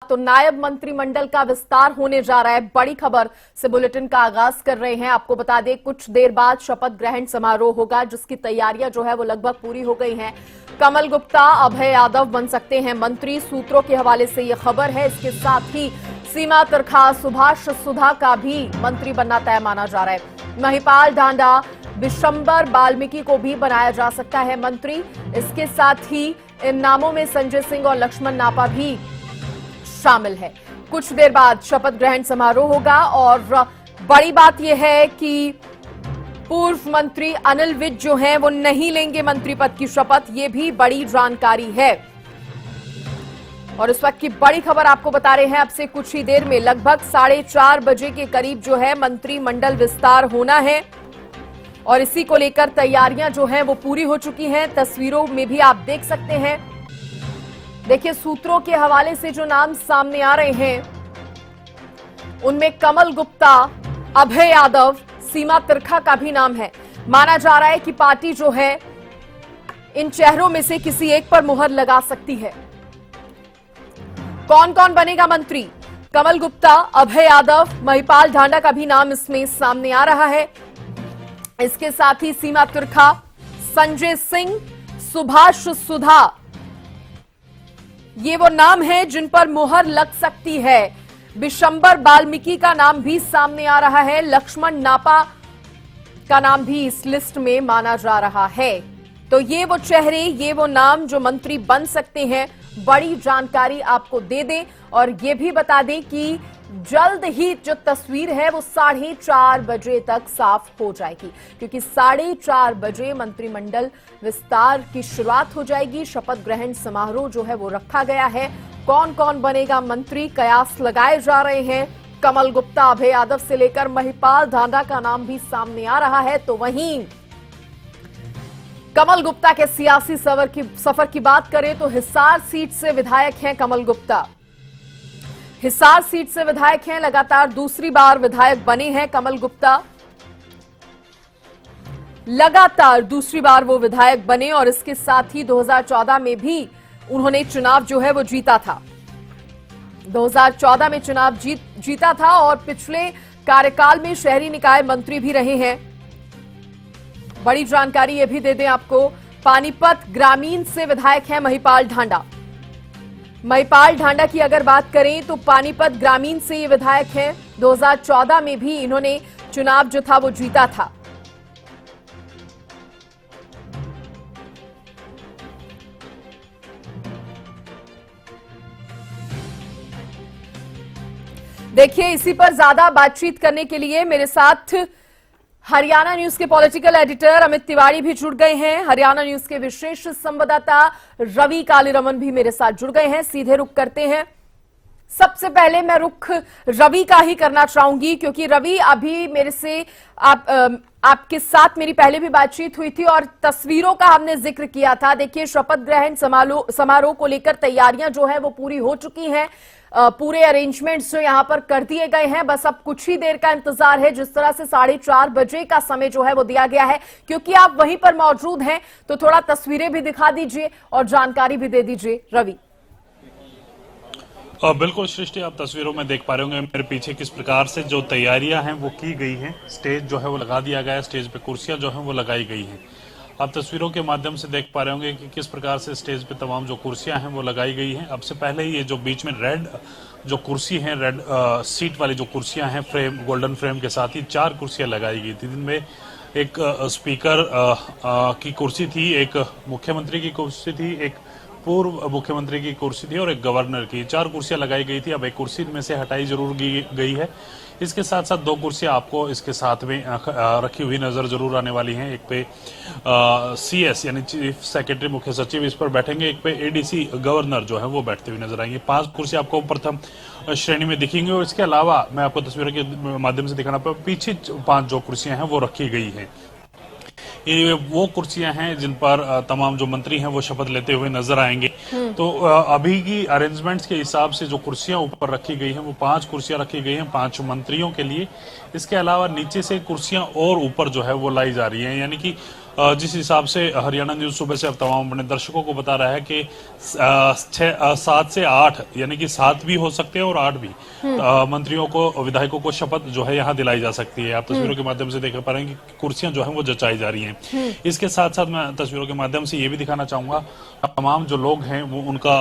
तो नायब मंत्रिमंडल का विस्तार होने जा रहा है। बड़ी खबर से बुलेटिन का आगाज कर रहे हैं। आपको बता दें, कुछ देर बाद शपथ ग्रहण समारोह होगा, जिसकी तैयारियां जो है वो लगभग पूरी हो गई हैं। कमल गुप्ता, अभय यादव बन सकते हैं मंत्री, सूत्रों के हवाले से यह खबर है। इसके साथ ही सीमा तिरखा, सुभाष सुधा का भी मंत्री बनना तय माना जा रहा है। महिपाल ढांडा, विशंबर वाल्मीकि को भी बनाया जा सकता है मंत्री। इसके साथ ही इन नामों में संजय सिंह और लक्ष्मण नापा भी शामिल है। कुछ देर बाद शपथ ग्रहण समारोह होगा और बड़ी बात यह है कि पूर्व मंत्री अनिल विज जो हैं वो नहीं लेंगे मंत्री पद की शपथ। ये भी बड़ी जानकारी है और इस वक्त की बड़ी खबर आपको बता रहे हैं। अब से कुछ ही देर में लगभग 4:30 बजे के करीब जो है मंत्रिमंडल विस्तार होना है और इसी को लेकर तैयारियां जो हैं वो पूरी हो चुकी हैं। तस्वीरों में भी आप देख सकते हैं। देखिए, सूत्रों के हवाले से जो नाम सामने आ रहे हैं उनमें कमल गुप्ता, अभय यादव, सीमा तिरखा का भी नाम है। माना जा रहा है कि पार्टी जो है इन चेहरों में से किसी एक पर मुहर लगा सकती है। कौन कौन बनेगा मंत्री? कमल गुप्ता, अभय यादव, महिपाल ढांडा का भी नाम इसमें सामने आ रहा है। इसके साथ ही सीमा तिरखा, संजय सिंह, सुभाष सुधा, ये वो नाम हैं जिन पर मुहर लग सकती है। विशंबर वाल्मीकि का नाम भी सामने आ रहा है। लक्ष्मण नापा का नाम भी इस लिस्ट में माना जा रहा है। तो ये वो चेहरे, ये वो नाम जो मंत्री बन सकते हैं। बड़ी जानकारी आपको दे दें और ये भी बता दें कि जल्द ही जो तस्वीर है वो 4:30 बजे तक साफ हो जाएगी, क्योंकि 4:30 बजे मंत्रिमंडल विस्तार की शुरुआत हो जाएगी। शपथ ग्रहण समारोह जो है वो रखा गया है। कौन कौन बनेगा मंत्री, कयास लगाए जा रहे हैं। कमल गुप्ता, अभय यादव से लेकर महिपाल ढांडा का नाम भी सामने आ रहा है। तो वहीं कमल गुप्ता के सियासी सफर की बात करें तो हिसार सीट से विधायक हैं कमल गुप्ता। हिसार सीट से विधायक हैं, लगातार दूसरी बार विधायक बने हैं कमल गुप्ता। लगातार दूसरी बार वो विधायक बने और इसके साथ ही 2014 में भी उन्होंने चुनाव जो है वो जीता था। 2014 में चुनाव जीता था और पिछले कार्यकाल में शहरी निकाय मंत्री भी रहे हैं। बड़ी जानकारी ये भी दे दें आपको, पानीपत ग्रामीण से विधायक हैं महिपाल ढांडा। महिपाल ढांडा की अगर बात करें तो पानीपत ग्रामीण से ये विधायक हैं। 2014 में भी इन्होंने चुनाव जो था वो जीता था। देखिए, इसी पर ज्यादा बातचीत करने के लिए मेरे साथ हरियाणा न्यूज के पॉलिटिकल एडिटर अमित तिवारी भी जुड़ गए हैं। हरियाणा न्यूज के विशेष संवाददाता रवि कालीरमन भी मेरे साथ जुड़ गए हैं। सीधे रुख करते हैं। सबसे पहले मैं रुख रवि का ही करना चाहूंगी, क्योंकि रवि, अभी मेरे से आपके साथ मेरी पहले भी बातचीत हुई थी और तस्वीरों का हमने जिक्र किया था। देखिए, शपथ ग्रहण समारोह को लेकर तैयारियां जो है वो पूरी हो चुकी हैं। पूरे अरेंजमेंट्स जो यहां पर कर दिए गए हैं। बस अब कुछ ही देर का इंतजार है। जिस तरह से 4:30 बजे का समय जो है वो दिया गया है, क्योंकि आप वहीं पर मौजूद हैं, तो थोड़ा तस्वीरें भी दिखा दीजिए और जानकारी भी दे दीजिए रवि। बिल्कुल सृष्टि, आप तस्वीरों में देख पा रहे होंगे मेरे पीछे किस प्रकार से जो तैयारियां हैं वो की गई हैं। स्टेज जो है वो लगा दिया गया है, स्टेज पे कुर्सियां जो हैं वो लगाई गई हैं। आप तस्वीरों के माध्यम से देख पा रहे होंगे कि किस प्रकार से स्टेज पे तमाम जो कुर्सियां हैं वो लगाई गई हैं। अब से पहले ये जो बीच में रेड जो कुर्सी है, रेड सीट वाली जो कुर्सियां हैं, फ्रेम, गोल्डन फ्रेम के साथ ही 4 कुर्सियां लगाई गई थी। जिनमें एक स्पीकर की कुर्सी थी, एक मुख्यमंत्री की कुर्सी थी, एक पूर्व मुख्यमंत्री की कुर्सी थी और एक गवर्नर की। 4 कुर्सियां लगाई गई थी। अब एक कुर्सी में से हटाई जरूर गई है। इसके साथ साथ 2 कुर्सियां आपको इसके साथ में रखी हुई नजर जरूर आने वाली हैं। एक पे CS यानी चीफ सेक्रेटरी, मुख्य सचिव इस पर बैठेंगे। एक पे ADC गवर्नर जो है वो बैठते हुए नजर आएंगे। 5 कुर्सी आपको प्रथम श्रेणी में दिखेंगी और इसके अलावा मैं आपको तस्वीरों के माध्यम से दिखाना पाऊँ, पीछे 5 जो कुर्सियां हैं वो रखी गई हैं। ये वो कुर्सियां हैं जिन पर तमाम जो मंत्री हैं वो शपथ लेते हुए नजर आएंगे। तो अभी की अरेंजमेंट्स के हिसाब से जो कुर्सियां ऊपर रखी गई हैं वो 5 कुर्सियां रखी गई हैं 5 मंत्रियों के लिए। इसके अलावा नीचे से कुर्सियां और ऊपर जो है वो लाई जा रही हैं, यानी कि जिस हिसाब से हरियाणा न्यूज सुबह से अब तमाम अपने दर्शकों को बता रहा है कि 7 से 8 यानी कि 7 भी हो सकते हैं और 8 भी मंत्रियों को, विधायकों को शपथ जो है यहाँ दिलाई जा सकती है। आप तस्वीरों के माध्यम से देख पा रहे हैं कि कुर्सियां जो है वो जचाई जा रही हैं। इसके साथ साथ मैं तस्वीरों के माध्यम से ये भी दिखाना चाहूंगा, तमाम जो लोग हैं वो उनका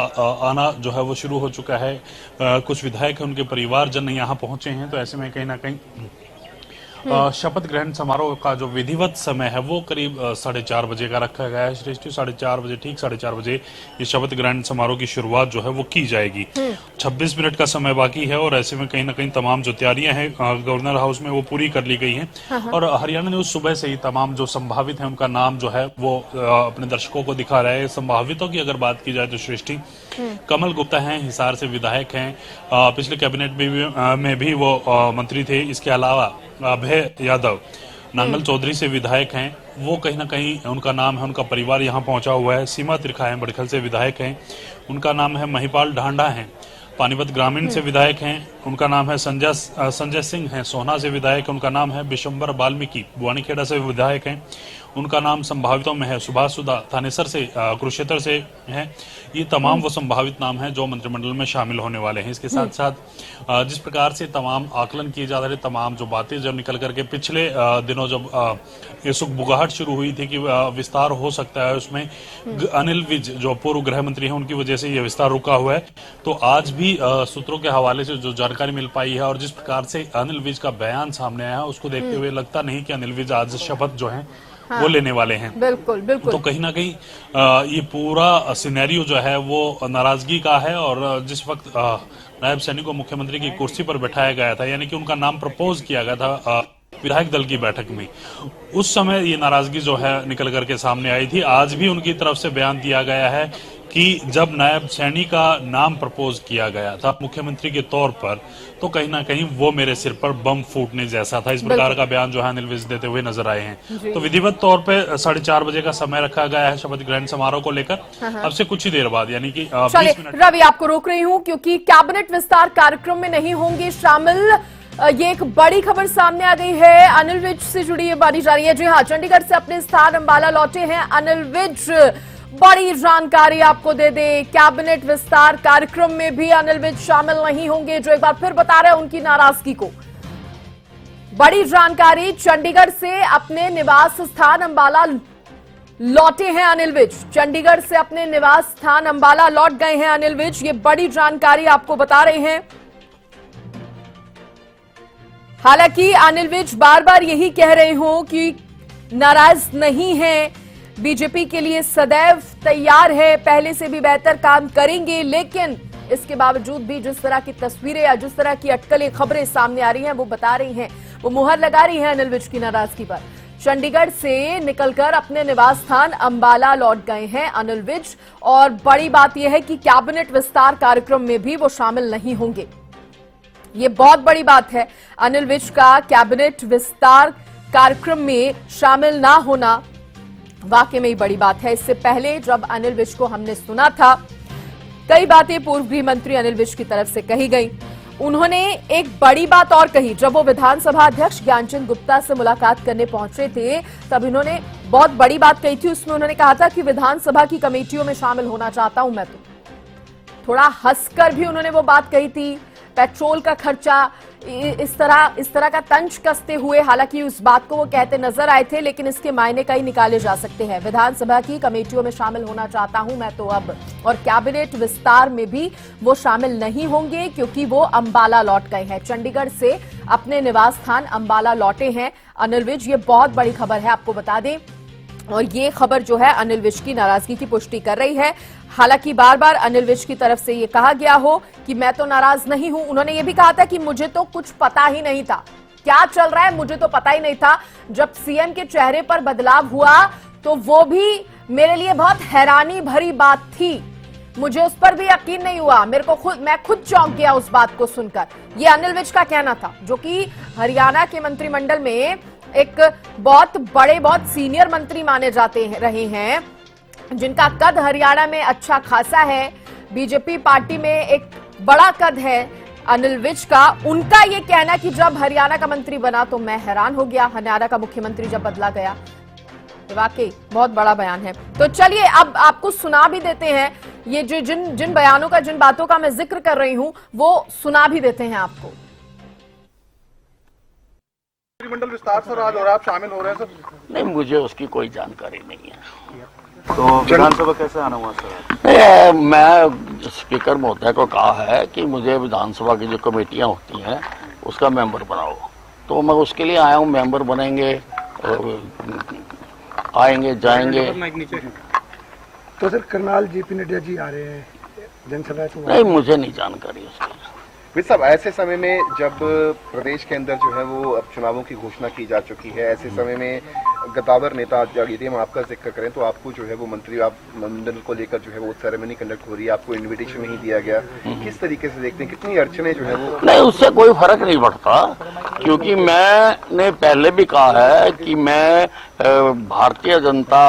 आना जो है वो शुरू हो चुका है। कुछ विधायक हैं, उनके परिवारजन यहाँ पहुंचे हैं। तो ऐसे में कहीं ना कहीं शपथ ग्रहण समारोह का जो विधिवत समय है वो करीब 4:30 बजे का रखा गया है। श्रेष्ठी 4:30 बजे, ठीक 4:30 बजे ये शपथ ग्रहण समारोह की शुरुआत जो है वो की जाएगी। 26 मिनट का समय बाकी है और ऐसे में कहीं ना कहीं तमाम जो तैयारियां हैं गवर्नर हाउस में वो पूरी कर ली गई हैं। और हरियाणा न्यूज सुबह से ही तमाम जो संभावित है उनका नाम जो है वो अपने दर्शकों को दिखा रहा है। संभावितों की अगर बात की जाए तो श्रेष्ठी कमल गुप्ता हैं, हिसार से विधायक हैं, पिछले कैबिनेट में भी वो मंत्री थे। इसके अलावा अभय यादव नांगल चौधरी से विधायक हैं, वो कहीं ना कहीं उनका नाम है, उनका परिवार यहाँ पहुंचा हुआ है। सीमा त्रिखा है, बड़खल से विधायक हैं, उनका नाम है। महिपाल ढांडा हैं, पानीपत ग्रामीण से विधायक हैं, उनका नाम है। संजय सिंह हैं, सोहना से विधायक, उनका नाम है। बिशंबर वाल्मीकि बुआनीखेड़ा से विधायक हैं, उनका नाम संभावितों में है। सुभाष सुधा थानेसर से, कुरुक्षेत्र से हैं। ये तमाम वो संभावित नाम हैं जो मंत्रिमंडल में शामिल होने वाले हैं। इसके साथ साथ जिस प्रकार से तमाम आकलन किए जा रहे, तमाम जो बातें जब निकल करके पिछले दिनों जब ये सुगबुगाहट शुरू हुई थी कि विस्तार हो सकता है, उसमें अनिल विज जो पूर्व गृह मंत्री हैं उनकी वजह से ये विस्तार रुका हुआ है। तो आज भी सूत्रों के हवाले से जो जानकारी मिल पाई है और जिस प्रकार से अनिल विज का बयान सामने आया, उसको देखते हुए लगता नहीं कि अनिल विज आज शपथ जो है वो लेने वाले हैं। बिल्कुल बिल्कुल। तो कहीं ना कहीं ये पूरा सिनेरियो जो है वो नाराजगी का है। और जिस वक्त नायब सैनी को मुख्यमंत्री की कुर्सी पर बैठाया गया था, यानी कि उनका नाम प्रपोज किया गया था विधायक दल की बैठक में, उस समय ये नाराजगी जो है निकल करके सामने आई थी। आज भी उनकी तरफ से बयान दिया गया है कि जब नायब सैनी का नाम प्रपोज किया गया था मुख्यमंत्री के तौर पर, तो कहीं ना कहीं वो मेरे सिर पर बम फूटने जैसा था। इस प्रकार का बयान जो है अनिल विज देते हुए नजर आए हैं। तो विधिवत तौर पे 4:30 बजे का समय रखा गया है शपथ ग्रहण समारोह को लेकर। अब से कुछ ही देर बाद, यानी कि 20 मिनट। रवि, आपको रोक रही हूँ क्योंकि कैबिनेट विस्तार कार्यक्रम में नहीं होंगे शामिल। ये एक बड़ी खबर सामने आ गई है, अनिल विज से जुड़ी ये बात जा रही है। जी हाँ, चंडीगढ़ से अपने स्थान अंबाला लौटे हैं अनिल विज। बड़ी जानकारी आपको दे दे, कैबिनेट विस्तार कार्यक्रम में भी अनिल विज शामिल नहीं होंगे, जो एक बार फिर बता रहे हैं उनकी नाराजगी को। बड़ी जानकारी, चंडीगढ़ से अपने निवास स्थान अंबाला लौटे हैं अनिल विज। चंडीगढ़ से अपने निवास स्थान अंबाला लौट गए हैं अनिल विज, ये बड़ी जानकारी आपको बता रहे हैं। हालांकि अनिल विज बार बार यही कह रहे हो कि नाराज नहीं है, बीजेपी के लिए सदैव तैयार है, पहले से भी बेहतर काम करेंगे। लेकिन इसके बावजूद भी जिस तरह की तस्वीरें या जिस तरह की अटकलें खबरें सामने आ रही हैं, वो बता रही हैं, वो मुहर लगा रही हैं अनिल विज की नाराजगी पर। चंडीगढ़ से निकलकर अपने निवास स्थान अंबाला लौट गए हैं अनिल विज। और बड़ी बात यह है कि कैबिनेट विस्तार कार्यक्रम में भी वो शामिल नहीं होंगे। ये बहुत बड़ी बात है, अनिल विज का कैबिनेट विस्तार कार्यक्रम में शामिल ना होना वाकई में ही बड़ी बात है। इससे पहले जब अनिल विज को हमने सुना था, कई बातें पूर्व गृह मंत्री अनिल विज की तरफ से कही गई। उन्होंने एक बड़ी बात और कही, जब वो विधानसभा अध्यक्ष ज्ञानचंद गुप्ता से मुलाकात करने पहुंचे थे, तब इन्होंने बहुत बड़ी बात कही थी। उसमें उन्होंने कहा था कि विधानसभा की कमेटियों में शामिल होना चाहता हूं मैं। तो थोड़ा हंसकर भी उन्होंने वो बात कही थी। पेट्रोल का खर्चा, इस तरह का तंज कसते हुए हालांकि उस बात को वो कहते नजर आए थे, लेकिन इसके मायने कई निकाले जा सकते हैं। विधानसभा की कमेटियों में शामिल होना चाहता हूं मैं तो अब, और कैबिनेट विस्तार में भी वो शामिल नहीं होंगे क्योंकि वो अंबाला लौट गए हैं। चंडीगढ़ से अपने निवास स्थान अंबाला लौटे हैं अनिल विज। ये बहुत बड़ी खबर है, आपको बता दें। और ये खबर जो है अनिल विज की नाराजगी की पुष्टि कर रही है। हालांकि बार बार अनिल विज की तरफ से ये कहा गया हो कि मैं तो नाराज नहीं हूं। उन्होंने ये भी कहा था कि मुझे तो कुछ पता ही नहीं था, क्या चल रहा है मुझे तो पता ही नहीं था। जब सीएम के चेहरे पर बदलाव हुआ तो वो भी मेरे लिए बहुत हैरानी भरी बात थी, मुझे उस पर भी यकीन नहीं हुआ, मैं खुद चौंक गया उस बात को सुनकर। ये अनिल विज का कहना था, जो कि हरियाणा के मंत्रिमंडल में एक बहुत बड़े, बहुत सीनियर मंत्री माने जाते रहे हैं, जिनका कद हरियाणा में अच्छा खासा है, बीजेपी पार्टी में एक बड़ा कद है अनिल विज का। उनका ये कहना कि जब हरियाणा का मंत्री बना तो मैं हैरान हो गया, हरियाणा का मुख्यमंत्री जब बदला गया। वाकई बहुत बड़ा बयान है। तो चलिए अब आपको सुना भी देते हैं, ये जो जिन बयानों का, जिन बातों का मैं जिक्र कर रही हूं वो सुना भी देते हैं आपको। मंत्रिमंडल विस्तार सर आज और आप शामिल हो रहे हैं सर? नहीं, मुझे उसकी कोई जानकारी नहीं है। तो विधानसभा कैसे आना हुआ सर? नहीं, मैं स्पीकर महोदय को कहा है कि मुझे विधानसभा की जो कमेटियां होती हैं उसका मेंबर बनाओ, तो मैं उसके लिए आया हूँ। मेंबर बनेंगे और आएंगे जाएंगे। तो सर करनाल जेपी नड्डा जी आ रहे हैं जनसभा में? नहीं, मुझे नहीं जानकारी उसकी। विद साहब, ऐसे समय में जब प्रदेश के अंदर जो है वो अब चुनावों की घोषणा की जा चुकी है, ऐसे समय में गद्दावर नेता, यदि हम आपका जिक्र करें तो आपको जो है वो मंत्री आप मंडल को लेकर जो है वो सेरेमनी कंडक्ट हो रही है, आपको इनविटेशन नहीं दिया गया, किस तरीके से देखते हैं, कितनी अड़चने जो है वो? नहीं, उससे कोई फर्क नहीं पड़ता, क्योंकि मैंने पहले भी कहा है कि मैं भारतीय जनता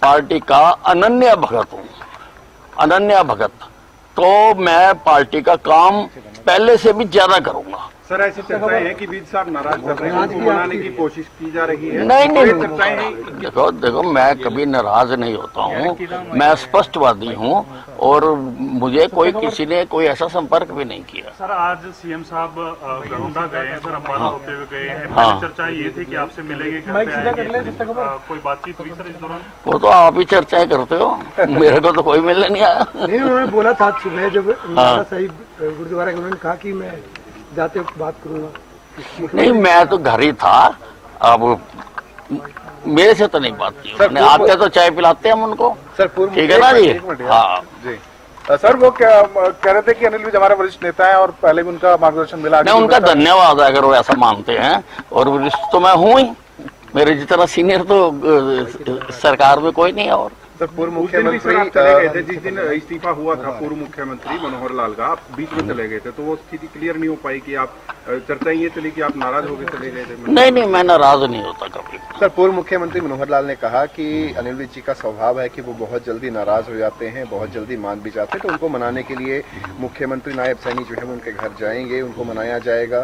पार्टी का अनन्य भगत हूँ। अनन्य भगत, तो मैं पार्टी का काम पहले से भी ज्यादा करूंगा। सर ऐसी चर्चाएं हैं कि बीज साहब नाराज कर रहे हैं, उनको मनाने की कोशिश की जा रही है। नहीं, देखो मैं कभी नाराज नहीं होता हूँ, मैं स्पष्टवादी हूँ और मुझे किसी ने कोई ऐसा संपर्क भी नहीं किया। सर आज सीएम साहब गरुड़ा गए हैं सर, अम्बाला होते हुए गए हैं। हाँ। चर्चा ये थी कि आपसे मिलेंगे, कोई बातचीत हुई सर इस दौरान? वो तो आप ही चर्चाएं करते हो, मेरे को तो कोई मिलने नहीं आया। नहीं, उन्होंने बोला था सुबह जब सही गुरुद्वारा के, उन्होंने कहा कि मैं जाते वक्त बात करूंगा। नहीं, मैं तो घर ही था, अब मेरे से तो नहीं बात की उन्होंने। आते तो चाय पिलाते हम उनको। सर ठीक है ना जी? हाँ जी। सर वो कह रहे थे कि अनिल विज हमारे वरिष्ठ नेता है और पहले भी उनका मार्गदर्शन मिला। नहीं, उनका धन्यवाद है अगर वो ऐसा मानते हैं, और वरिष्ठ तो मैं हूँ ही, मेरे जितना सीनियर तो सरकार में कोई नहीं है। और सर पूर्व मुख्यमंत्री चले गए थे जिस दिन इस्तीफा हुआ था पूर्व मुख्यमंत्री मनोहर लाल का, आप बीच में चले गए थे, तो वो स्थिति क्लियर नहीं हो पाई कि आप, चर्चा ये चली कि आप नाराज होकर चले गए थे? नहीं, मैं नाराज नहीं होता कभी। सर पूर्व मुख्यमंत्री मनोहर लाल ने कहा कि अनिल विज जी का स्वभाव है कि वो बहुत जल्दी नाराज हो जाते हैं, बहुत जल्दी मान भी जाते हैं, तो उनको मनाने के लिए मुख्यमंत्री नायब सैनी जो है वो उनके घर जाएंगे, उनको मनाया जाएगा।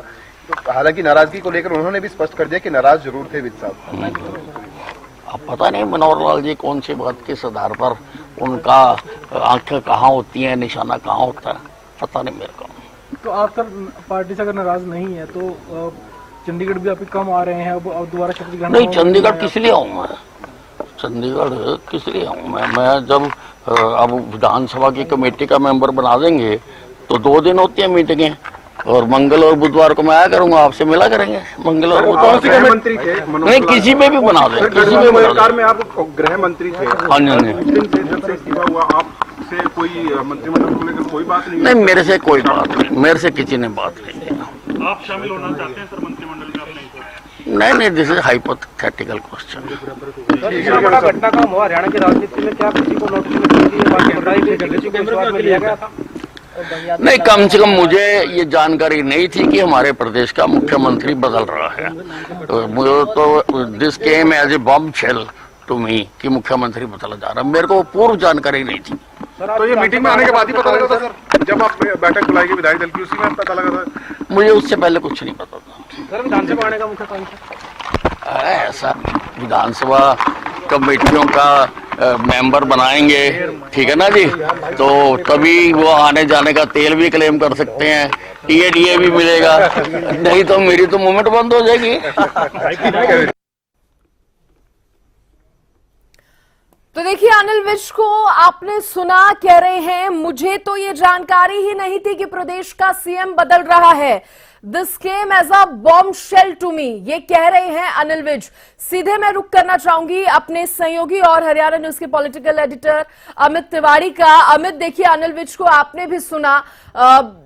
तो हालांकि नाराजगी को लेकर उन्होंने भी स्पष्ट कर दिया कि नाराज जरूर थे विज साहब। अब पता नहीं मनोहर लाल जी कौन सी बात किस आधार पर, उनका आंखें कहाँ होती हैं, निशाना कहाँ होता है, पता नहीं मेरे को। तो आप सर पार्टी से अगर नाराज नहीं है तो चंडीगढ़ भी आप कम आ रहे हैं, अब दोबारा शपथ ग्रहण? नहीं, चंडीगढ़ किस लिए आऊँ मैं? चंडीगढ़ किस लिए आऊँ मैं जब अब विधानसभा की कमेटी का मेंबर बना देंगे तो 2 दिन होती है मीटिंगें, और मंगल और बुधवार को मैं आया करूंगा, आपसे मिला करेंगे मंगल और बुधवार। मंत्री थे नहीं, किसी में भी बना दे, किसी में सरकार में आप गृह मंत्री थे। हाँ जी। जब से इस्तीफा हुआ आपसे कोई मंत्रिमंडल को लेकर कोई बात नहीं? नहीं, मेरे से कोई बात नहीं, मेरे से किसी ने बात नहीं की। आप शामिल होना चाहते हैं सर मंत्रिमंडल में अपने? नहीं, दिस इज हाइपोथेटिकल क्वेश्चन। बड़ा घटना काम हुआ हरियाणा की राजनीति में, क्या किसी को नोटिस? नहीं, कम से कम मुझे ये जानकारी नहीं थी कि हमारे प्रदेश का मुख्यमंत्री बदल रहा है। मुझे तो this came as a bombshell to me कि मुख्यमंत्री बदला जा रहा है, मेरे को पूर्व जानकारी नहीं थी। तो ये मीटिंग में आने के बाद ही पता लगा था सर, जब आप बैठक बुलाई गई विधायक दल की, उसी में पता लगा था? मुझे उससे पहले कुछ नहीं पता था। सर विधानसभा आने का मुख्य कारण ऐसा विधानसभा कमेटियों का मेंबर बनाएंगे, ठीक है ना जी, तो तभी वो आने जाने का तेल भी क्लेम कर सकते हैं, टीए भी मिलेगा, नहीं तो मेरी तो मूवमेंट बंद हो जाएगी। तो देखिए अनिल विज को आपने सुना, कह रहे हैं मुझे तो ये जानकारी ही नहीं थी कि प्रदेश का सीएम बदल रहा है। This came as a bombshell to me, ये कह रहे हैं अनिल विज। सीधे मैं रुक करना चाहूंगी अपने सहयोगी और हरियाणा न्यूज के पॉलिटिकल एडिटर अमित तिवारी का। अमित, देखिए अनिल विज को आपने भी सुना,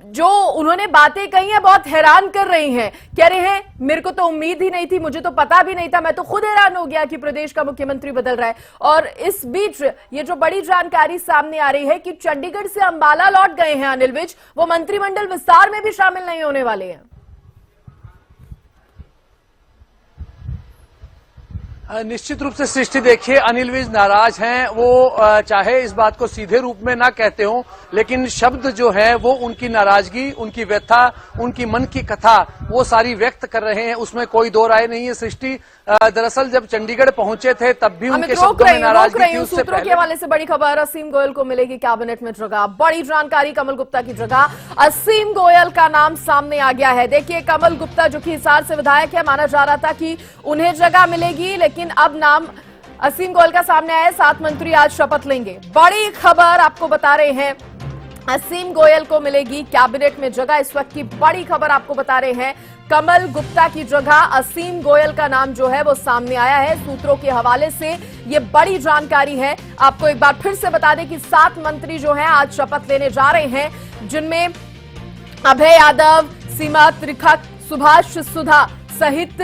जो उन्होंने बातें कही हैं बहुत हैरान कर रही हैं। कह रहे हैं मेरे को तो उम्मीद ही नहीं थी, मुझे तो पता भी नहीं था, मैं तो खुद हैरान हो गया कि प्रदेश का मुख्यमंत्री बदल रहा है। और इस बीच ये जो बड़ी जानकारी सामने आ रही है कि चंडीगढ़ से अंबाला लौट गए हैं अनिल विज, वो मंत्रिमंडल विस्तार में भी शामिल नहीं होने वाले हैं। निश्चित रूप से सृष्टि देखिए, अनिल विज नाराज हैं। वो चाहे इस बात को सीधे रूप में ना कहते हो, लेकिन शब्द जो है वो उनकी नाराजगी, उनकी व्यथा, उनकी मन की कथा वो सारी व्यक्त कर रहे हैं, उसमें कोई दो राय नहीं है। सृष्टि दरअसल जब चंडीगढ़ पहुंचे थे तब भी उनके शब्दों में नाराजगी थी। उससे सूत्रों के हवाले से बड़ी खबर, असीम गोयल को मिलेगी कैबिनेट में जगह। बड़ी जानकारी, कमल गुप्ता की जगह असीम गोयल का नाम सामने आ गया है। देखिए, कमल गुप्ता जो कि हिसार से विधायक है, माना जा रहा था कि उन्हें जगह मिलेगी, लेकिन अब नाम असीम गोयल का सामने आया है। 7 मंत्री आज शपथ लेंगे। बड़ी खबर आपको बता रहे हैं, असीम गोयल को मिलेगी कैबिनेट में जगह। इस वक्त की बड़ी खबर आपको बता रहे हैं, कमल गुप्ता की जगह असीम गोयल का नाम जो है वो सामने आया है। सूत्रों के हवाले से ये बड़ी जानकारी है। आपको एक बार फिर से बता दें कि 7 मंत्री जो हैं आज शपथ लेने जा रहे हैं, जिनमें अभय यादव, सीमा त्रिखा, सुभाष सुधा सहित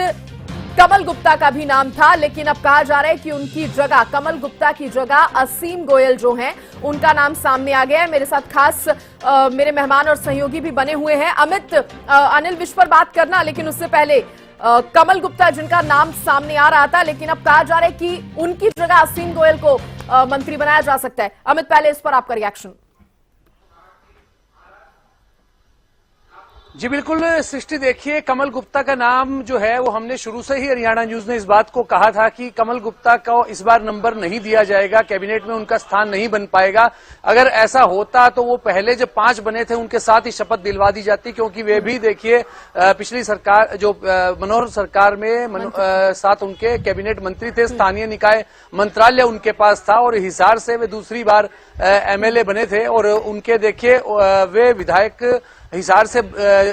कमल गुप्ता का भी नाम था, लेकिन अब कहा जा रहा है कि उनकी जगह, कमल गुप्ता की जगह असीम गोयल जो हैं उनका नाम सामने आ गया है। मेरे साथ खास मेरे मेहमान और सहयोगी भी बने हुए हैं। अमित, अनिल विज पर बात करना, लेकिन उससे पहले कमल गुप्ता जिनका नाम सामने आ रहा था, लेकिन अब कहा जा रहा है कि उनकी जगह असीम गोयल को मंत्री बनाया जा सकता है। अमित, पहले इस पर आपका रिएक्शन। जी बिल्कुल सृष्टि, देखिए कमल गुप्ता का नाम जो है वो हमने शुरू से ही हरियाणा न्यूज ने इस बात को कहा था कि कमल गुप्ता को इस बार नंबर नहीं दिया जाएगा, कैबिनेट में उनका स्थान नहीं बन पाएगा। अगर ऐसा होता तो वो पहले जो 5 बने थे उनके साथ ही शपथ दिलवा दी जाती, क्योंकि वे भी देखिए पिछली सरकार जो मनोहर सरकार में 7 उनके कैबिनेट मंत्री थे, स्थानीय निकाय मंत्रालय उनके पास था, और हिसार से वे दूसरी बार MLA बने थे। और उनके देखिए वे विधायक हिसार से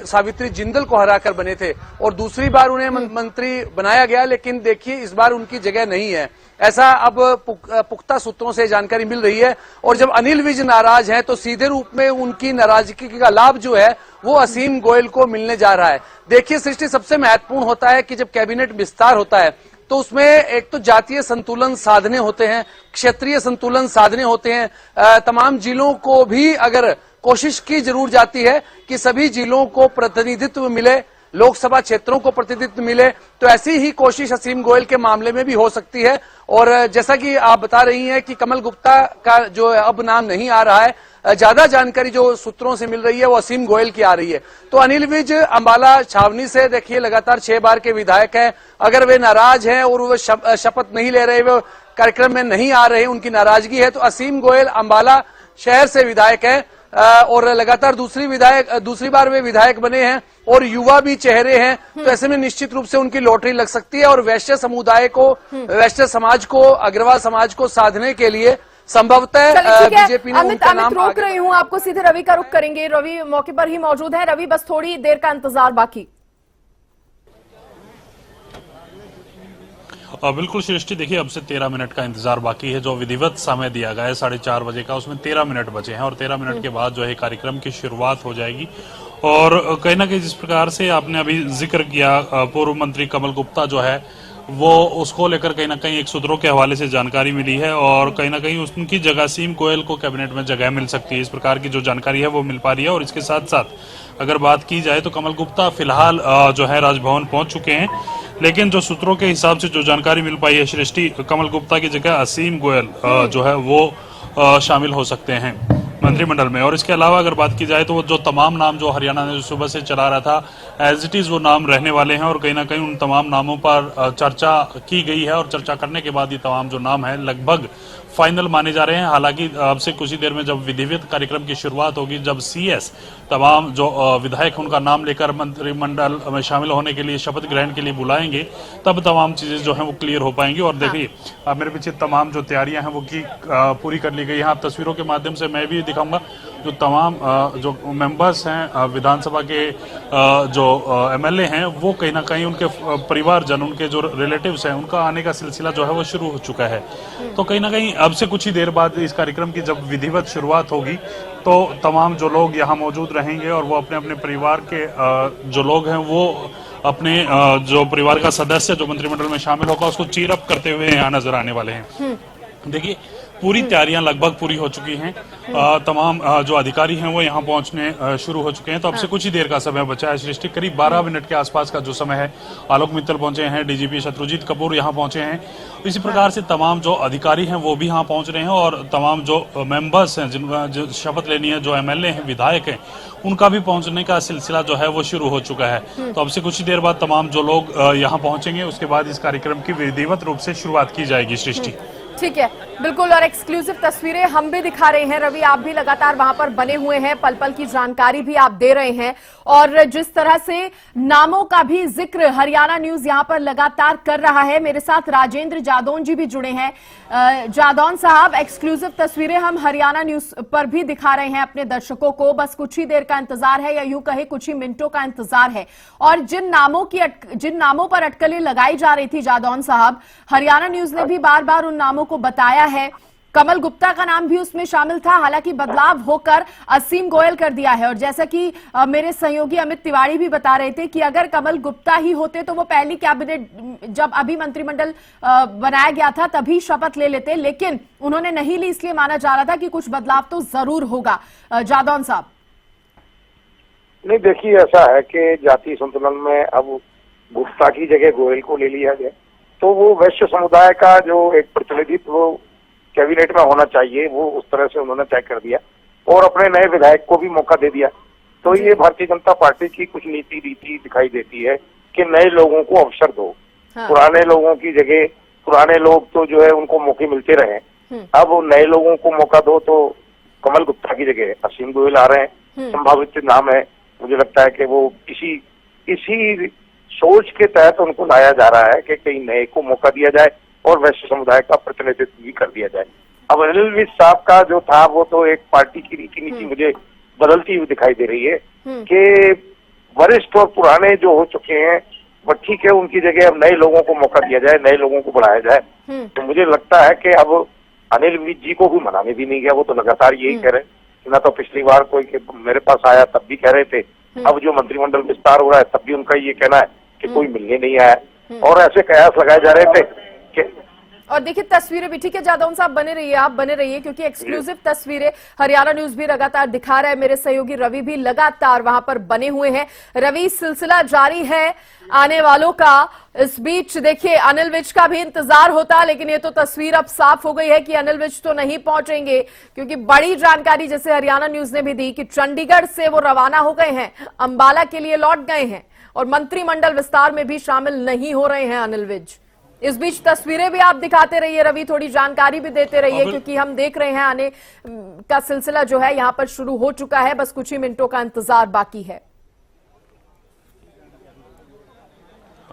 सावित्री जिंदल को हराकर बने थे, और दूसरी बार उन्हें मंत्री बनाया गया। लेकिन देखिए इस बार उनकी जगह नहीं है, ऐसा अब पुख्ता सूत्रों से जानकारी मिल रही है। और जब अनिल विज नाराज हैं तो सीधे रूप में उनकी नाराजगी का लाभ जो है वो असीम गोयल को मिलने जा रहा है। देखिए सृष्टि, सबसे महत्वपूर्ण होता है कि जब कैबिनेट विस्तार होता है तो उसमें एक तो जातीय संतुलन साधने होते हैं, क्षेत्रीय संतुलन साधने होते हैं। तमाम जिलों को भी अगर कोशिश की जरूर जाती है कि सभी जिलों को प्रतिनिधित्व मिले, लोकसभा क्षेत्रों को प्रतिनिधित्व मिले, तो ऐसी ही कोशिश असीम गोयल के मामले में भी हो सकती है। और जैसा कि आप बता रही हैं कि कमल गुप्ता का जो अब नाम नहीं आ रहा है, ज्यादा जानकारी जो सूत्रों से मिल रही है वो असीम गोयल की आ रही है। तो अनिल विज अंबाला छावनी से देखिए लगातार 6 बार के विधायक हैं, अगर वे नाराज हैं और वो शपथ नहीं ले रहे, वो कार्यक्रम में नहीं आ रहे, उनकी नाराजगी है, तो असीम गोयल अंबाला शहर से विधायक है और लगातार दूसरी बार वे विधायक बने हैं और युवा भी चेहरे हैं, तो ऐसे में निश्चित रूप से उनकी लॉटरी लग सकती है। और वैश्य समुदाय को, वैश्य समाज को, अग्रवाल समाज को साधने के लिए संभवतः बीजेपी ने उनका नाम रोक रही हूं, आपको सीधे रवि का रुख करेंगे। रवि मौके पर ही मौजूद है। रवि, बस थोड़ी देर का इंतजार बाकी। बिल्कुल सृष्टि, देखिए अब से 13 मिनट का इंतजार बाकी है। जो विधिवत समय दिया गया है 4:30 बजे का, उसमें 13 मिनट बचे हैं और 13 मिनट के बाद जो है कार्यक्रम की शुरुआत हो जाएगी। और कहीं ना कहीं जिस प्रकार से आपने अभी जिक्र किया, पूर्व मंत्री कमल गुप्ता जो है वो, उसको लेकर कहीं ना कहीं एक सूत्रों के हवाले से जानकारी मिली है और कहीं ना कहीं उनकी जगह असीम गोयल को कैबिनेट में जगह मिल सकती है। इस प्रकार की जो जानकारी है वो मिल पा रही है। और इसके साथ साथ अगर बात की जाए तो कमल गुप्ता फिलहाल जो है राजभवन पहुंच चुके हैं, लेकिन जो सूत्रों के हिसाब से जो जानकारी मिल पाई है सृष्टि, कमल गुप्ता की जगह असीम गोयल जो है वो शामिल हो सकते हैं मंत्रिमंडल में। और इसके अलावा अगर बात की जाए तो वो जो तमाम नाम जो हरियाणा ने सुबह से चला रहा था, एज इट इज वो नाम रहने वाले हैं और कहीं ना कहीं उन तमाम नामों पर चर्चा की गई है और चर्चा करने के बाद ये तमाम जो नाम है लगभग फाइनल माने जा रहे हैं। हालांकि अब से कुछ ही देर में जब विधिवत कार्यक्रम की शुरुआत होगी, जब CS तमाम जो विधायक उनका नाम लेकर मंत्रिमंडल में शामिल होने के लिए, शपथ ग्रहण के लिए बुलाएंगे, तब तमाम चीजें जो है वो क्लियर हो पाएंगी। और देखिए मेरे पीछे तमाम जो तैयारियां हैं वो की पूरी कर ली गई हैं। आप तस्वीरों के माध्यम से मैं भी दिखाऊंगा जो तमाम जो मेंबर्स हैं विधानसभा के, जो MLA हैं, वो कहीं ना कहीं उनके परिवारजन, उनके जो रिलेटिव्स हैं, उनका आने का सिलसिला जो है वो शुरू हो चुका है। तो कहीं ना कहीं अब से कुछ ही देर बाद इस कार्यक्रम की जब विधिवत शुरुआत होगी तो तमाम जो लोग यहाँ मौजूद रहेंगे और वो अपने अपने परिवार के जो लोग हैं वो अपने जो परिवार का सदस्य जो मंत्रिमंडल में शामिल होगा उसको चीर अप करते हुए यहाँ नजर आने वाले हैं। देखिए पूरी तैयारियां लगभग पूरी हो चुकी हैं। तमाम जो अधिकारी हैं वो यहाँ पहुंचने शुरू हो चुके हैं। तो अब से कुछ ही देर का समय बचा है सृष्टि, करीब 12 मिनट के आसपास का जो समय है। आलोक मित्तल पहुंचे हैं, डीजीपी शत्रुजीत कपूर यहाँ पहुंचे हैं। इसी प्रकार से तमाम जो अधिकारी हैं वो भी यहाँ पहुंच रहे हैं और तमाम जो मेंबर्स हैं जिनका जो शपथ लेनी है, जो एमएलए हैं, विधायक हैं, उनका भी पहुंचने का सिलसिला जो है वो शुरू हो चुका है। तो अब से कुछ ही देर बाद तमाम जो लोग यहाँ पहुंचेंगे, उसके बाद इस कार्यक्रम की विधिवत रूप से शुरुआत की जाएगी सृष्टि। ठीक है, बिल्कुल। और एक्सक्लूसिव तस्वीरें हम भी दिखा रहे हैं। रवि, आप भी लगातार वहां पर बने हुए हैं, पल पल की जानकारी भी आप दे रहे हैं और जिस तरह से नामों का भी जिक्र हरियाणा न्यूज यहां पर लगातार कर रहा है। मेरे साथ राजेंद्र जादौन जी भी जुड़े हैं। जादौन साहब, एक्सक्लूसिव तस्वीरें हम हरियाणा न्यूज पर भी दिखा रहे हैं अपने दर्शकों को। बस कुछ ही देर का इंतजार है, या यूं कहे कुछ ही मिनटों का इंतजार है। और जिन नामों पर अटकलें लगाई जा रही थी जादौन साहब, हरियाणा न्यूज ने भी बार बार उन नामों को बताया है। कमल गुप्ता का नाम भी उसमें शामिल था, हालांकि बदलाव होकर असीम गोयल कर दिया है। और जैसा कि मेरे सहयोगी अमित तिवारी भी बता रहे थे कि अगर कमल गुप्ता ही होते तो वो पहली कैबिनेट, जब अभी मंत्रिमंडल बनाया गया था तभी शपथ ले लेते, लेकिन उन्होंने नहीं ली, इसलिए माना जा रहा था कि कुछ बदलाव तो जरूर होगा। जादौन साहब। नहीं, देखिए ऐसा है कि जातीय संतुलन में अब गुप्ता की जगह गोयल को ले लिया गया, तो वो वैश्य समुदाय का जो एक प्रतिनिधित्व कैबिनेट में होना चाहिए वो उस तरह से उन्होंने तय कर दिया और अपने नए विधायक को भी मौका दे दिया। तो ये भारतीय जनता पार्टी की कुछ नीति रीति दिखाई देती है कि नए लोगों को अवसर दो। हाँ। पुराने लोगों की जगह पुराने लोग तो जो है उनको मौके मिलते रहे, अब नए लोगों को मौका दो। तो कमल गुप्ता की जगह असीम गोयल आ रहे हैं, संभावित नाम है। मुझे लगता है कि वो इसी सोच के तहत उनको लाया जा रहा है कि कहीं नए को मौका दिया जाए और वैश्य समुदाय का प्रतिनिधित्व भी कर दिया जाए। अब अनिल विज साहब का जो था वो तो एक पार्टी की रीति नीति मुझे बदलती हुई दिखाई दे रही है कि वरिष्ठ और पुराने जो हो चुके हैं वो ठीक है, उनकी जगह अब नए लोगों को मौका दिया जाए, नए लोगों को बढ़ाया जाए। तो मुझे लगता है कि अब अनिल विज जी को भी मनाने भी नहीं गया, वो तो लगातार यही कह रहे हैं। ना तो पिछली बार कोई मेरे पास आया तब भी कह रहे थे, अब जो मंत्रिमंडल विस्तार हो रहा है तब भी उनका ये कहना है कि कोई मिलने नहीं आया और ऐसे कयास लगाए जा रहे थे कि। और देखिए तस्वीरें भी, ठीक है जादौन साहब, बने रहिए, आप बने रहिए, क्योंकि एक्सक्लूसिव तस्वीरें हरियाणा न्यूज भी लगातार दिखा रहा है। मेरे सहयोगी रवि भी लगातार वहां पर बने हुए हैं। रवि, सिलसिला जारी है आने वालों का। इस बीच देखिए अनिल विज का भी इंतजार होता, लेकिन ये तो तस्वीर अब साफ हो गई है कि अनिल विज तो नहीं पहुंचेंगे, क्योंकि बड़ी जानकारी जैसे हरियाणा न्यूज ने भी दी कि चंडीगढ़ से वो रवाना हो गए हैं, अंबाला के लिए लौट गए हैं और मंत्रिमंडल विस्तार में भी शामिल नहीं हो रहे हैं अनिल विज। इस बीच तस्वीरें भी आप दिखाते रहिए रवि, थोड़ी जानकारी भी देते रहिए, क्योंकि हम देख रहे हैं आने का सिलसिला जो है यहाँ पर शुरू हो चुका है। बस कुछ ही मिनटों का इंतजार बाकी है।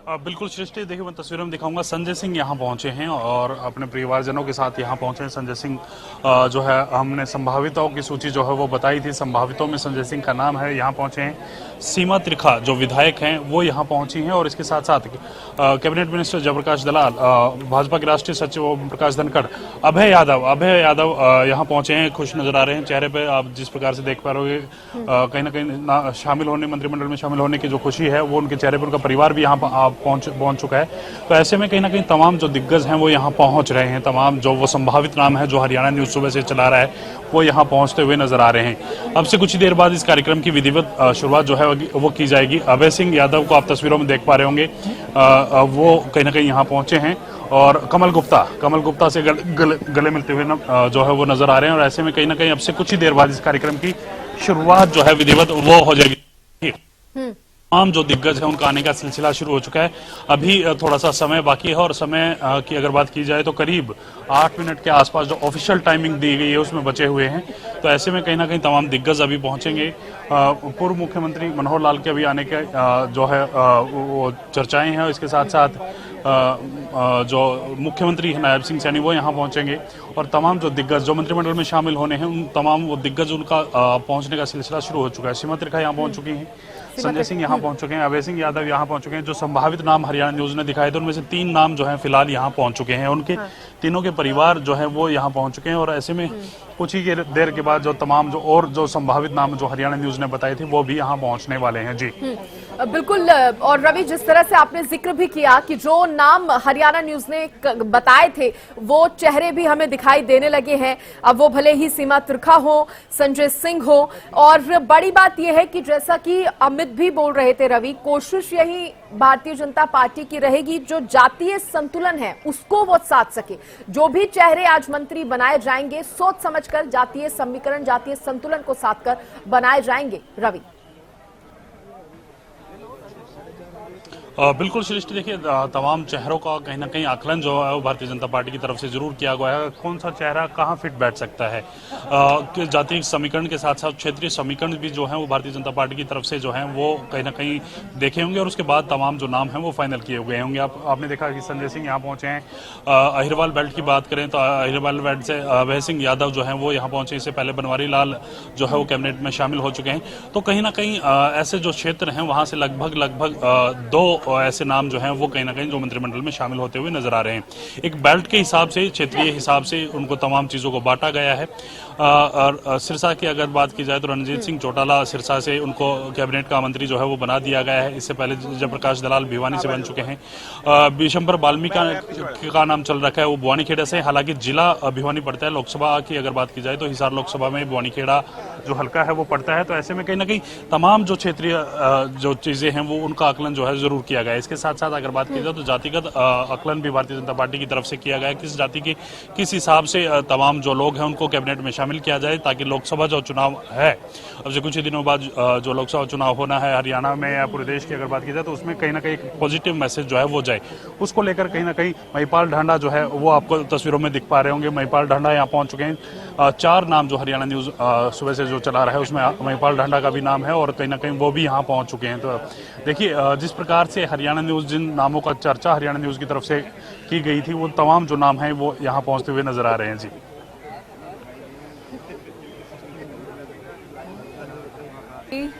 बिल्कुल सृष्टि, देखिए मैं तस्वीरों में दिखाऊंगा। संजय सिंह यहाँ पहुंचे हैं और अपने परिवारजनों के साथ यहाँ पहुंचे हैं। संजय सिंह जो है, हमने संभावितों की सूची जो है वो बताई थी, संभावितों में संजय सिंह का नाम है, यहाँ पहुंचे हैं। सीमा त्रिखा जो विधायक हैं वो यहाँ पहुंची हैं और इसके साथ साथ कैबिनेट मिनिस्टर जयप्रकाश दलाल, भाजपा के राष्ट्रीय सचिव ओम प्रकाश धनखड़, अभय यादव यहाँ पहुंचे हैं। खुश नजर आ रहे हैं चेहरे पे, आप जिस प्रकार से देख पा रहे हो कहीं ना कहीं शामिल होने, मंत्रिमंडल में शामिल होने की जो खुशी है वो उनके चेहरे पर, उनका परिवार भी यहाँ पहुंच चुका है। तो ऐसे में कहीं ना कहीं तमाम जो दिग्गज हैं वो यहाँ पहुंच रहे हैं, तमाम जो वो संभावित नाम है जो हरियाणा न्यूज सुबह से चला रहा है वो यहाँ पहुंचते हुए नजर आ रहे हैं। अब से कुछ ही देर बाद इस कार्यक्रम की विधिवत शुरुआत जो है वो की जाएगी। अभय सिंह यादव को आप तस्वीरों में देख पा रहे होंगे, वो कहीं ना कहीं यहाँ पहुंचे हैं और कमल गुप्ता से गले मिलते हुए जो है वो नजर आ रहे हैं। और ऐसे में कहीं ना कहीं अब से कुछ ही देर बाद इस कार्यक्रम की शुरुआत जो है विधिवत वो हो जाएगी। तमाम जो दिग्गज है उनका आने का सिलसिला शुरू हो चुका है। अभी थोड़ा सा समय बाकी है और समय की अगर बात की जाए तो करीब 8 मिनट के आसपास जो ऑफिशियल टाइमिंग दी गई है उसमें बचे हुए हैं। तो ऐसे में कहीं ना कहीं तमाम दिग्गज अभी पहुंचेंगे। पूर्व मुख्यमंत्री मनोहर लाल के अभी आने के जो है वो चर्चाएं हैं। इसके साथ साथ जो मुख्यमंत्री नायब सिंह सैनी वो यहाँ पहुंचेंगे और तमाम जो दिग्गज जो मंत्रिमंडल में शामिल होने हैं उन तमाम वो दिग्गज उनका पहुंचने का सिलसिला शुरू हो चुका है। सीमा त्रिखा यहाँ पहुंच चुकी हैं, संजय सिंह यहाँ पहुंच चुके हैं, अभय सिंह यादव यहाँ पहुंच चुके हैं। जो संभावित नाम हरियाणा न्यूज ने दिखाए थे उनमें से 3 नाम जो हैं फिलहाल यहाँ पहुंच चुके हैं। उनके तीनों के परिवार जो है वो यहाँ पहुंच चुके हैं और ऐसे में कुछ ही देर के बाद जो तमाम जो संभावित नाम जो हरियाणा न्यूज ने बताए थे वो भी यहाँ पहुंचने वाले हैं। जी बिल्कुल। और रवि, जिस तरह से आपने जिक्र भी किया कि जो नाम हरियाणा न्यूज ने बताए थे वो चेहरे भी हमें दिखाई देने लगे हैं। अब वो भले ही सीमा त्रिखा हो, संजय सिंह हो, और बड़ी बात यह है कि जैसा कि अमित भी बोल रहे थे रवि, कोशिश यही भारतीय जनता पार्टी की रहेगी जो जातीय संतुलन है उसको वो साध सके। जो भी चेहरे आज मंत्री बनाए जाएंगे सोच समझकर जातीय समीकरण, जातीय संतुलन को साधकर बनाए जाएंगे। रवि, बिल्कुल श्रेष्ठ, देखिए तमाम चेहरों का कहीं ना कहीं आकलन जो है वो भारतीय जनता पार्टी की तरफ से जरूर किया गया है। कौन सा चेहरा कहाँ फिट बैठ सकता है, जातीय समीकरण के साथ साथ क्षेत्रीय समीकरण भी जो है वो भारतीय जनता पार्टी की तरफ से जो है वो कहीं ना कहीं देखे होंगे और उसके बाद तमाम जो नाम है वो फाइनल किए गए होंगे। आपने देखा कि संजय सिंह यहाँ पहुंचे हैं। अहिरवाल बेल्ट की बात करें तो अहिरवाल बेल्ट से अभय सिंह यादव जो है वो यहाँ पहुंचे। इससे पहले बनवारी लाल जो है वो कैबिनेट में शामिल हो चुके हैं। तो कहीं ना कहीं ऐसे जो क्षेत्र हैं वहां से लगभग 2 ऐसे नाम जो हैं वो कहीं ना कहीं जो मंत्रिमंडल में शामिल होते हुए नजर आ रहे हैं। एक बेल्ट के हिसाब से, क्षेत्रीय हिसाब से उनको तमाम चीजों को बांटा गया है। और सिरसा की अगर बात की जाए तो रणजीत सिंह चौटाला सिरसा से उनको कैबिनेट का मंत्री जो है वो बना दिया गया है। इससे पहले जयप्रकाश दलाल भिवानी से बन चुके हैं। बिशंबर बाल्मीकि का नाम चल रखा है, वो बुआनीखेड़ा से। हालांकि जिला भिवानी पड़ता है। लोकसभा की अगर बात की जाए तो हिसार लोकसभा में बुआनीखेड़ा जो हल्का है वो पड़ता है। तो ऐसे में कहीं ना कहीं तमाम जो क्षेत्रीय जो चीजें हैं वो उनका आकलन जो है जरूर किया गया है। इसके साथ साथ अगर बात की जाए तो जातिगत आकलन भी भारतीय जनता पार्टी की तरफ से किया गया है। किस जाति के किस हिसाब से तमाम जो लोग हैं उनको कैबिनेट में शामिल किया जाए ताकि लोकसभा जो चुनाव है अब से कुछ ही दिनों बाद जो लोकसभा चुनाव होना है हरियाणा में या पूरे देश की अगर बात की जाए तो उसमें कहीं ना कहीं एक पॉजिटिव मैसेज जो है वो जाए। उसको लेकर कहीं ना कहीं महिपाल ढांडा जो है वो आपको तस्वीरों में दिख पा रहे होंगे। महिपाल ढांडा यहाँ पहुंच चुके हैं। 4 नाम जो हरियाणा न्यूज सुबह से जो चला रहा है उसमें महिपाल ढांडा का भी नाम है और कहीं ना कहीं वो भी यहाँ पहुंच चुके हैं। तो देखिए जिस प्रकार से हरियाणा न्यूज जिन नामों का चर्चा हरियाणा न्यूज की तरफ से की गई थी वो तमाम जो नाम हैं वो यहाँ पहुंचते हुए नजर आ रहे हैं। जी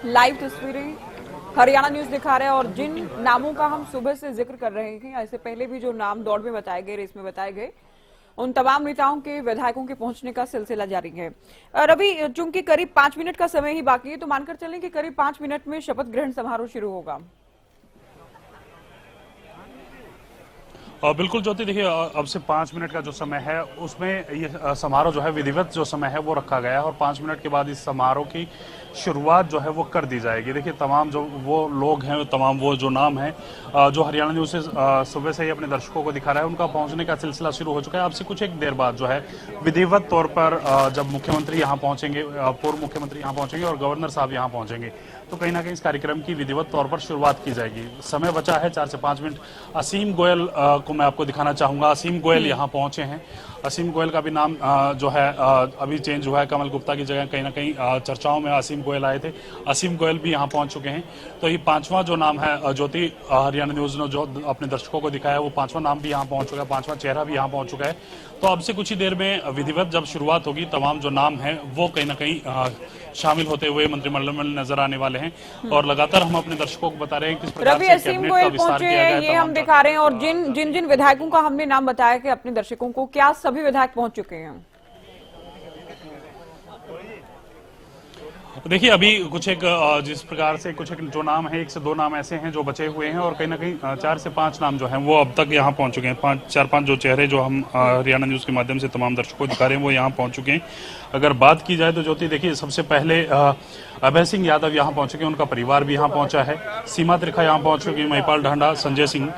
लाइव तस्वीरें हरियाणा न्यूज दिखा रहे हैं और जिन नामों का हम सुबह से जिक्र कर रहे हैं, इससे पहले भी जो नाम दौड़ में बताए गए, रेस में बताए गए, उन तमाम नेताओं के विधायकों के पहुंचने का सिलसिला जारी है। रवि, चूंकि करीब 5 मिनट का समय ही बाकी है तो मानकर चलें कि करीब 5 मिनट में शपथ ग्रहण समारोह शुरू होगा। बिल्कुल ज्योति, देखिए अब से 5 मिनट का जो समय है उसमें ये समारोह जो है विधिवत जो समय है वो रखा गया है और 5 मिनट के बाद इस समारोह की शुरुआत जो है वो कर दी जाएगी। देखिए तमाम जो वो लोग हैं, तमाम वो जो नाम हैं जो हरियाणा न्यूज से सुबह से ही अपने दर्शकों को दिखा रहा है उनका पहुंचने का सिलसिला शुरू हो चुका है। अब से कुछ एक देर बाद जो है विधिवत तौर पर जब मुख्यमंत्री यहाँ पहुंचेंगे, पूर्व मुख्यमंत्री यहाँ पहुंचेंगे और गवर्नर साहब यहाँ पहुंचेंगे तो कहीं ना कहीं इस कार्यक्रम की विधिवत तौर पर शुरुआत की जाएगी। समय बचा है 4 से 5 मिनट। असीम गोयल को मैं आपको दिखाना चाहूंगा। असीम गोयल यहाँ पहुंचे हैं। असीम गोयल का भी नाम जो है अभी चेंज हुआ है। कमल गुप्ता की जगह कहीं ना कहीं चर्चाओं में असीम गोयल आए थे। असीम गोयल भी यहाँ पहुंच चुके हैं। तो ये 5वां जो नाम है ज्योति हरियाणा न्यूज ने जो अपने दर्शकों को दिखाया वो 5वां नाम भी यहाँ पहुंच चुका है, 5वां चेहरा भी यहाँ पहुंच चुका है। तो अब से कुछ ही देर में विधिवत जब शुरुआत होगी तमाम जो नाम है वो कहीं ना कहीं शामिल होते हुए मंत्रिमंडल में नजर आने वाले हैं और लगातार हम अपने दर्शकों को बता रहे हैं किस प्रकार से कैबिनेट का विस्तार किया गया है। ये हम दिखा रहे हैं और जिन विधायकों का हमने नाम बताया कि अपने दर्शकों को, क्या सभी विधायक पहुंच चुके हैं? देखिए अभी कुछ एक जिस प्रकार से कुछ एक जो नाम है 1 से 2 नाम ऐसे हैं जो बचे हुए हैं और कहीं ना कहीं 4 से 5 नाम जो हैं वो अब तक यहाँ पहुंच चुके हैं। 4-5 जो चेहरे जो हम हरियाणा न्यूज के माध्यम से तमाम दर्शकों को दिखा रहे हैं वो यहाँ पहुंच चुके हैं। अगर बात की जाए तो ज्योति देखिए सबसे पहले अभय सिंह यादव यहाँ पहुंच चुके हैं, उनका परिवार भी यहाँ पहुंचा है। सीमा त्रिखा यहाँ पहुंच चुकी है, महिपाल ढांडा, संजय सिंह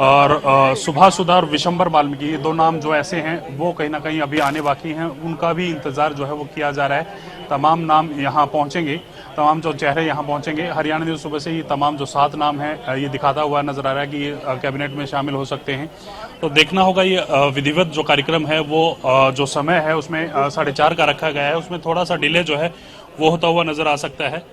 और सुभाष सुधा और विशंबर बाल्मीकि, ये 2 नाम जो ऐसे हैं वो कहीं ना कहीं अभी आने बाकी हैं। उनका भी इंतजार जो है वो किया जा रहा है। तमाम नाम यहाँ पहुंचेंगे, तमाम जो चेहरे यहाँ पहुंचेंगे। हरियाणा न्यूज सुबह से ही तमाम जो 7 नाम है ये दिखाता हुआ नजर आ रहा है कि ये कैबिनेट में शामिल हो सकते हैं। तो देखना होगा ये विधिवत जो कार्यक्रम है वो जो समय है उसमें 4:30 का रखा गया है, उसमें थोड़ा सा डिले जो है वो होता हुआ नजर आ सकता है।